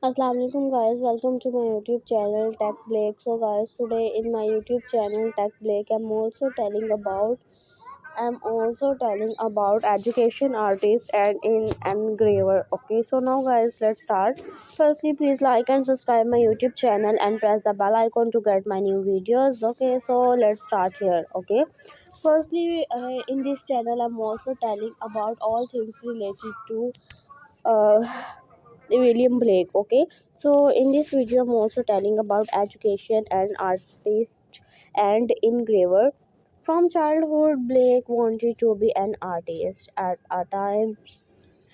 Assalamu alaikum guys, welcome to my YouTube channel Tech Blake. So guys, today in my YouTube channel Tech Blake, I'm also telling about education artist and in engraver. Okay, so now guys, let's start. Firstly, please like and subscribe my YouTube channel and press the bell icon to get my new videos. Okay, so let's start here. Okay, firstly, in this channel, I'm also telling about all things related to William Blake. Okay, so in this video, I'm also telling about education and artist and engraver. From childhood, Blake wanted to be an artist. At a time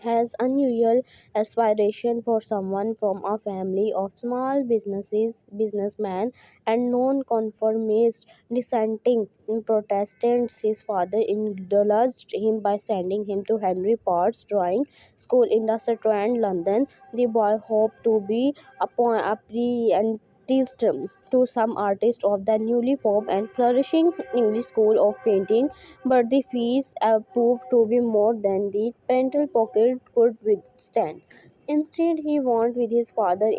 has unusual aspiration for someone from a family of small businessmen and non-conformist dissenting Protestants. His father indulged him by sending him to Henry Potts drawing school in the Strand, London. The boy hoped to be apprenticed to some artist of the newly formed and flourishing English school of painting, but the fees proved to be more than the parental pocket could withstand. Instead, he went in his father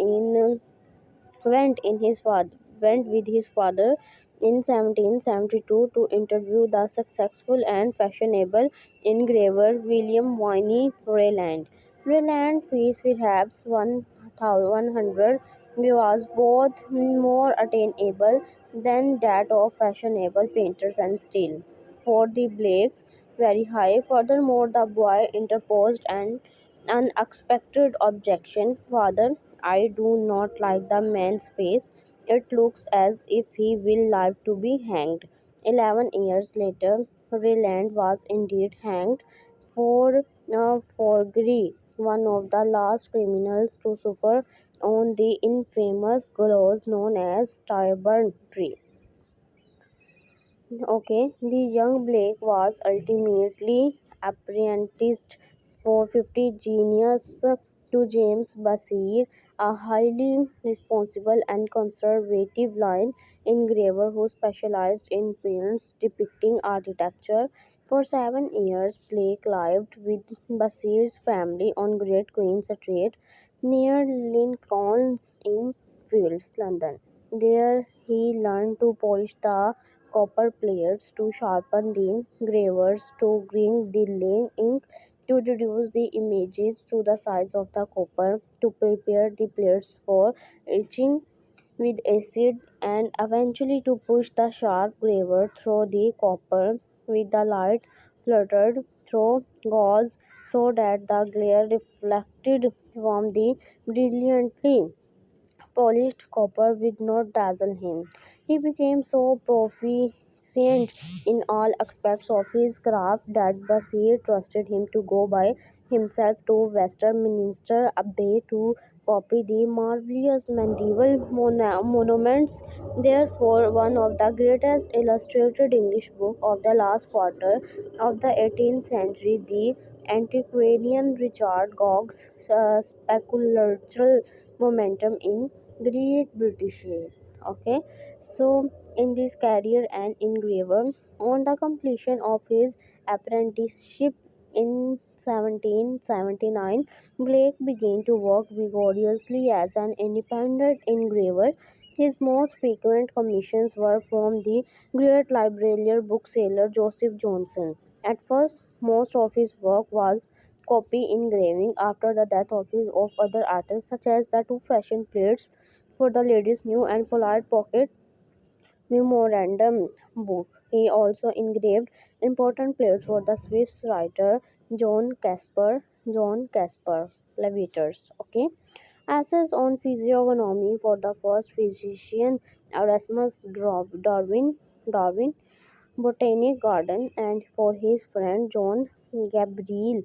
went with his father in 1772 to interview the successful and fashionable engraver William Viney Rayland. Rayland fees perhaps 1,100 was both more attainable than that of fashionable painters and still, for the Blakes, very high. Furthermore, the boy interposed an unexpected objection. Father, I do not like the man's face. It looks as if he will live to be hanged. 11 years later, Ryland was indeed hanged for forgery, one of the last criminals to suffer on the infamous gallows known as Tyburn Tree. Okay, the young Blake was ultimately apprenticed for 50 genius to James Basir, a highly responsible and conservative line engraver who specialized in prints depicting architecture. For 7 years, Blake lived with Basir's family on Great Queen Street near Lincoln's Inn Fields, London. There he learned to polish the copper plates, to sharpen the gravers, to grind the ink, to reduce the images to the size of the copper, to prepare the plates for etching with acid, and eventually to push the sharp graver through the copper with the light fluttered through gauze so that the glare reflected from the brilliantly polished copper would not dazzle him. He became so proficient in all aspects of his craft that Basir trusted him to go by himself to Westminster Abbey to copy the marvelous medieval monuments. Therefore, one of the greatest illustrated English books of the last quarter of the 18th century, the antiquarian Richard Gog's speculative momentum in Great British. Okay, so in this career and engraver, on the completion of his apprenticeship in 1779, Blake began to work vigorously as an independent engraver. His most frequent commissions were from the great librarian bookseller Joseph Johnson. At first, most of his work was copy engraving. After the death of other artists, such as the two fashion plates for the ladies' new and polite pocket memorandum book, he also engraved important plates for the Swiss writer John Casper Levaters. Okay, essays on physiognomy for the first physician Erasmus Darwin Botanic Garden, and for his friend John Gabriel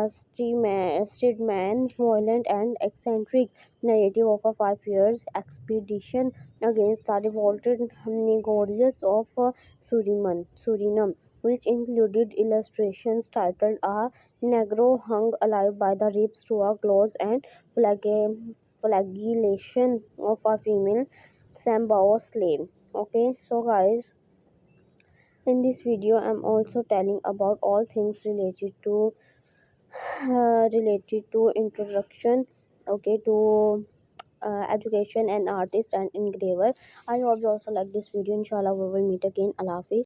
Stedman, violent and eccentric narrative of a 5 years expedition against the revolted Negroes of Suriname, which included illustrations titled "A Negro Hung Alive by the Ribs to a Close" and "Flagellation of a Female Sambao Slave." Okay, so guys, in this video I'm also telling about all things related to introduction okay, to education and artist and engraver. I hope you also like this video. Inshallah we will meet again. Allah Hafiz.